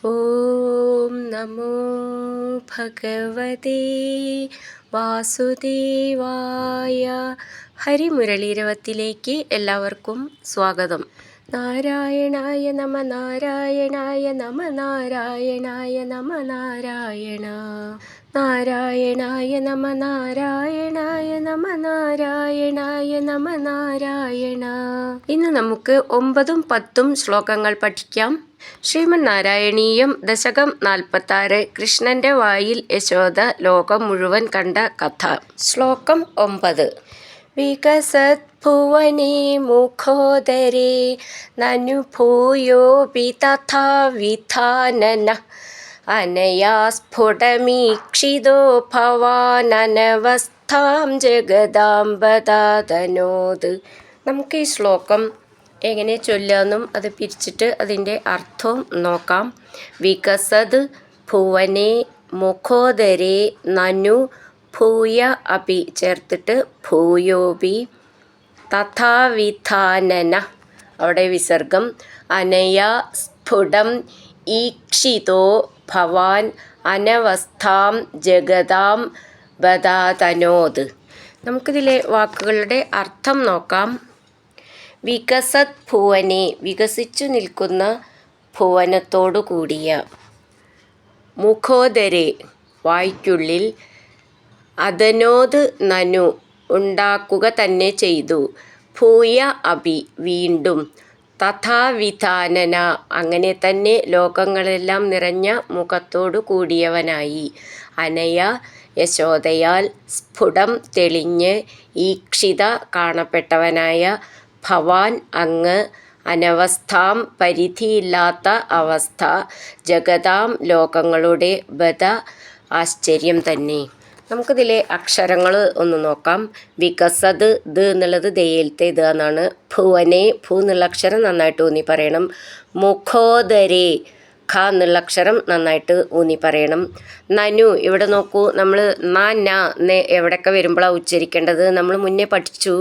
ഓം നമോ ഭഗവതേ വാസുദേവായ. ഹരിമുരളീരവത്തിലേക്ക് എല്ലാവർക്കും സ്വാഗതം. നാരായണായ നമ നാരായണായ നമ നാരായണായ നമ നാരായണ നാരായണായ നമ നാരായണായ നമ നാരായണായ നമ നാരായണ. ഇന്ന് നമുക്ക് 9ഉം 10ഉം ശ്ലോകങ്ങൾ പഠിക്കാം. ശ്രീമന് നാരായണീയം ദശകം 46. കൃഷ്ണന്റെ വായിൽ യശോദ ലോകം മുഴുവൻ കണ്ട കഥ. ശ്ലോകം 9. വികസത് ഭുവനേ മുഖോദരേ നനു ഭൂയോപി തഥാ വിധാനന അനയാ സ്ഫുടമീക്ഷിതോ ഭവാനനവസ്ഥാം ജഗദാംബദാതനോത്. നമുക്ക് ഈ ശ്ലോകം എങ്ങനെ ചൊല്ലാമെന്നും അത് പിരിച്ചിട്ട് അതിൻ്റെ അർത്ഥവും നോക്കാം. വികസത് ഭുവനേ മുഖോദരേ നനു ഭൂയ അപി ചേർത്തിട്ട് ഭൂയോപി തഥാവിധാനന അവിടെ വിസർഗം അനയ സ്ഫുടം ഈക്ഷിതോ ഭവാൻ അനവസ്ഥാം ജഗതാം ബദാതനോത്. നമുക്കിതിലെ വാക്കുകളുടെ അർത്ഥം നോക്കാം. വികസത് ഭുവനെ വികസിച്ചു നിൽക്കുന്ന ഭുവനത്തോടു കൂടിയ, മുഖോദരെ വായ്ക്കുള്ളിൽ, അദനോത് നനു ഉണ്ടാക്കുക തന്നെ ചെയ്തു, ഭൂയ അഭി വീണ്ടും, തഥാവിധാനന അങ്ങനെ തന്നെ ലോകങ്ങളെല്ലാം നിറഞ്ഞ മുഖത്തോടു കൂടിയവനായി, അനയ യശോദയാൽ, സ്ഫുടം തെളിഞ്ഞ്, ഈക്ഷിത കാണപ്പെട്ടവനായ, ഭവാൻ അങ്ങ്, അനവസ്ഥാം പരിധിയില്ലാത്ത അവസ്ഥ, ജഗതാം ലോകങ്ങളുടെ ബദ ആശ്ചര്യം തന്നെ. നമുക്കിതിലെ അക്ഷരങ്ങൾ ഒന്ന് നോക്കാം. വികസത് ദ് എന്നുള്ളത് ദയിലത്തെ ദ എന്നാണ്. ഭുവനെ ഭൂ എന്നുള്ള അക്ഷരം നന്നായിട്ട് ഊന്നി പറയണം. മുഖോദരേ ഖ എന്നുള്ള അക്ഷരം നന്നായിട്ട് ഊന്നി പറയണം. നനു ഇവിടെ നോക്കൂ, നമ്മൾ ന എവിടെയൊക്കെ വരുമ്പോഴാണ് ഉച്ചരിക്കേണ്ടത് നമ്മൾ മുന്നേ പഠിച്ചു.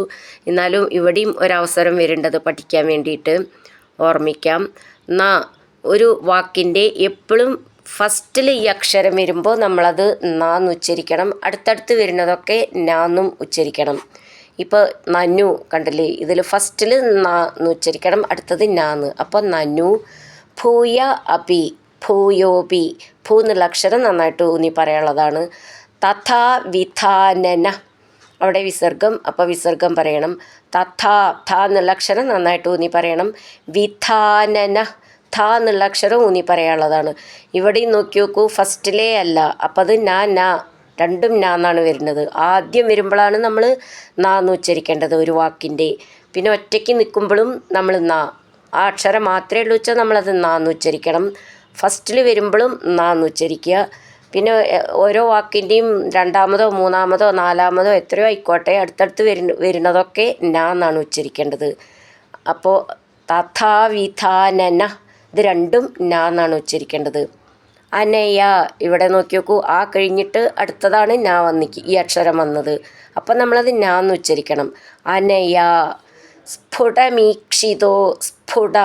എന്നാലും ഇവിടെയും ഒരവസരം വരേണ്ടത് പഠിക്കാൻ വേണ്ടിയിട്ട് ഓർമ്മിക്കാം. ന ഒരു വാക്കിൻ്റെ എപ്പോഴും ഫസ്റ്റിൽ ഈ അക്ഷരം വരുമ്പോൾ നമ്മളത് നാന്ന് ഉച്ചരിക്കണം. അടുത്തടുത്ത് വരുന്നതൊക്കെ നാന്നും ഉച്ചരിക്കണം. ഇപ്പോൾ നനു കണ്ടില്ലേ, ഇതിൽ ഫസ്റ്റിൽ നാന്ന് ഉച്ചരിക്കണം, അടുത്തത് നാന്ന്. അപ്പോൾ നനു ഭൂയ അപി ഭൂയോപി ഭൂ എന്നുള്ള അക്ഷരം നന്നായിട്ട് ഊന്നി പറയാനുള്ളതാണ്. തഥാ വിധാനന അവിടെ വിസർഗം, അപ്പോൾ വിസർഗം പറയണം. തഥാ ഥ എന്നുള്ള അക്ഷരം നന്നായിട്ട് ഊന്നി പറയണം. വിധാനന ഥ എന്നുള്ള അക്ഷരം ഊന്നി പറയാനുള്ളതാണ്. ഇവിടെയും നോക്കി നോക്കൂ, ഫസ്റ്റിലേ അല്ല, അപ്പോൾ അത് രണ്ടും എന്നാണ് വരുന്നത്. ആദ്യം വരുമ്പോഴാണ് നമ്മൾ നാന്ന് ഉച്ചരിക്കേണ്ടത് ഒരു വാക്കിൻ്റെ. പിന്നെ ഒറ്റയ്ക്ക് നിൽക്കുമ്പോഴും നമ്മൾ ആ അക്ഷരം മാത്രമേ ഉള്ളൂ വെച്ചാൽ നമ്മളത് നാന്ന് ഉച്ചരിക്കണം. ഫസ്റ്റിൽ വരുമ്പോഴും നാന്ന് ഉച്ചരിക്കുക. പിന്നെ ഓരോ വാക്കിൻ്റെയും രണ്ടാമതോ മൂന്നാമതോ നാലാമതോ എത്രയോ ആയിക്കോട്ടെ അടുത്തടുത്ത് വരുന്നതൊക്കെ എന്നാണ് ഉച്ചരിക്കേണ്ടത്. അപ്പോൾ തഥാവിധാനന ഇത് രണ്ടും എന്നാണ് ഉച്ചരിക്കേണ്ടത്. അനയ ഇവിടെ നോക്കി നോക്കൂ, ആ കഴിഞ്ഞിട്ട് അടുത്തതാണ് ഈ അക്ഷരം വന്നത്. അപ്പം നമ്മളത് നാന്ന് ഉച്ചരിക്കണം. അനയ സ്ഫുടമീക്ഷിതോ സ്ഫുട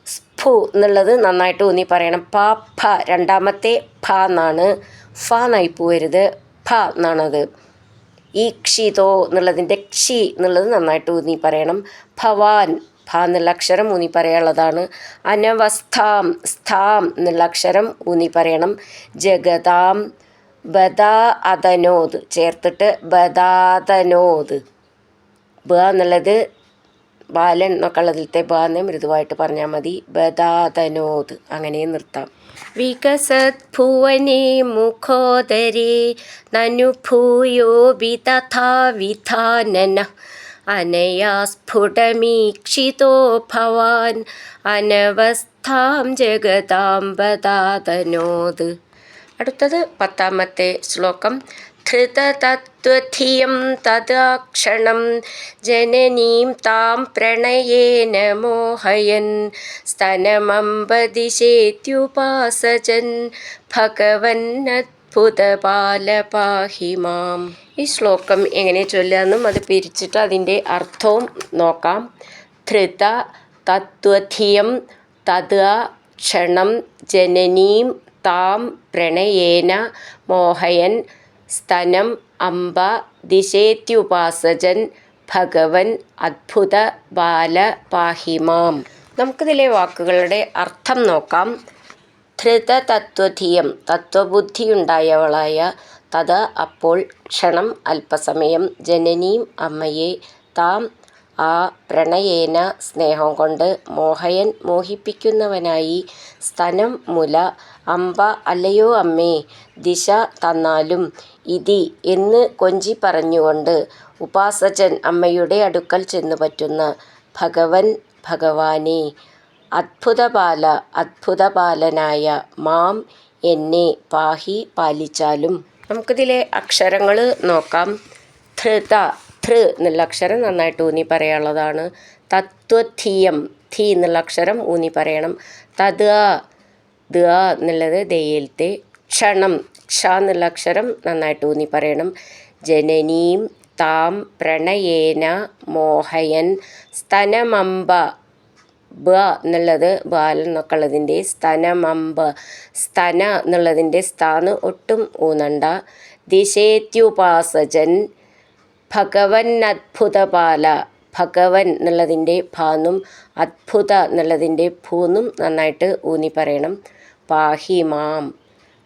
സ്ഫു എന്നുള്ളത് നന്നായിട്ട് ഊന്നി പറയണം. പ ഫ രണ്ടാമത്തെ ഫ എന്നാണ്, ഫ എന്നായി പോവരുത്, ഫ എന്നാണത്. ഈക്ഷിതോ എന്നുള്ളതിൻ്റെ ക്ഷി എന്നുള്ളത് നന്നായിട്ട് ഊന്നി പറയണം. ഭവാൻ ഭ എന്നുള്ള അക്ഷരം ഊന്നി പറയാനുള്ളതാണ്. അനവസ്ഥാം സ്ഥാം എന്നുള്ള അക്ഷരം ഊന്നി പറയണം. ജഗതാം ബദാ അദനോത് ചേർത്തിട്ട് ബദാതനോത്. ബ എന്നുള്ളത് ബാലൻ എന്നൊക്കെ ഉള്ളതിലത്തെ ബാന്ന് മൃദുവായിട്ട് പറഞ്ഞാൽ മതി. ബദാതനോത് അങ്ങനെ നിർത്താം. വികസത് ഭുവനേ മുഖോദരേ നനു ഭൂയോപി തഥാ വിധാനന അനയാ സ്ഫുടമീക്ഷിതോ ഭവാൻ അനവസ്ഥാം ജഗതാം ബദാതനോത്. അടുത്തത് 10ാമത്തെ ശ്ലോകം. ധൃതതത്വധിയം തദാക്ഷണം ജനനീം താം പ്രണയേന മോഹയൻ സ്തനമംബദിശേത്യുപാസജൻ ഭഗവന്നദ്ഭുതപാലപാഹി മാം. ഈ ശ്ലോകം എങ്ങനെ ചൊല്ലാമെന്നും അത് പിരിച്ചിട്ട് അതിൻ്റെ അർത്ഥവും നോക്കാം. ധൃത തത്വധിയം തദ ക്ഷണം ജനനീം താം പ്രണയേന മോഹയൻ സ്തനം അംബ ദിശേത്യുപാസജൻ ഭഗവൻ അദ്ഭുത ബാല പാഹിമാം. നമുക്കിതിലെ വാക്കുകളുടെ അർത്ഥം നോക്കാം. ധൃതതത്വധിയം തത്വബുദ്ധിയുണ്ടായവളായ തഥ അപ്പോൾ ക്ഷണം അല്പസമയം ജനനീം അമ്മയെ താം ആ പ്രണയേന സ്നേഹം കൊണ്ട് മോഹയൻ മോഹിപ്പിക്കുന്നവനായി സ്തനം മുല അംബ അല്ലയോ അമ്മേ ദിശ തന്നാലും ഇതി എന്ന് കൊഞ്ചി പറഞ്ഞുകൊണ്ട് ഉപാസജൻ അമ്മയുടെ അടുക്കൽ ചെന്നു പറ്റുന്ന ഭഗവൻ ഭഗവാനെ അദ്ഭുതബാല അദ്ഭുതബാലനായ മാം എന്നെ പാഹി പാലിച്ചാലും. നമുക്കിതിലെ അക്ഷരങ്ങൾ നോക്കാം. ധൃത ധൃ എന്നുള്ള അക്ഷരം നന്നായിട്ട് ഊന്നി പറയാനുള്ളതാണ്. തത്വധിയം ധി എന്നുള്ള അക്ഷരം ഊന്നി പറയണം. തത് ദ എന്നുള്ളത് ദയിലത്തെ. ക്ഷണം ക്ഷ എന്നുള്ള അക്ഷരം നന്നായിട്ട് ഊന്നി പറയണം. ജനനീം താം പ്രണയേന മോഹയൻ സ്തനമംബ ബ എന്നുള്ളത് ബാൽ എന്നൊക്കെ ഉള്ളതിൻ്റെ സ്തനമംബ സ്തന എന്നുള്ളതിൻ്റെ സ്ഥാന്ന് ഒട്ടും ഊന്നണ്ട. ദിശേത്യുപാസജൻ ഭഗവൻ അദ്ഭുതപാല ഭഗവൻ എന്നുള്ളതിൻ്റെ ഭാന്നും അദ്ഭുത എന്നുള്ളതിൻ്റെ ഭൂന്നും നന്നായിട്ട് ഊന്നി പറയണം. പാഹി മാം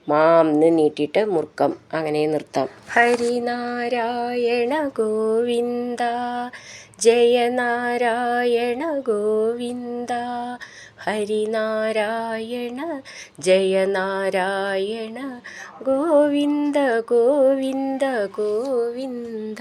മാം എന്ന് നീട്ടിയിട്ട് മുറുക്കം അങ്ങനെ നിർത്താം. ഹരിനാരായണ ഗോവിന്ദ ജയനാരായണ ഗോവിന്ദ ഹരിനാരായണ ജയനാരായണ ഗോവിന്ദ ഗോവിന്ദ ഗോവിന്ദ.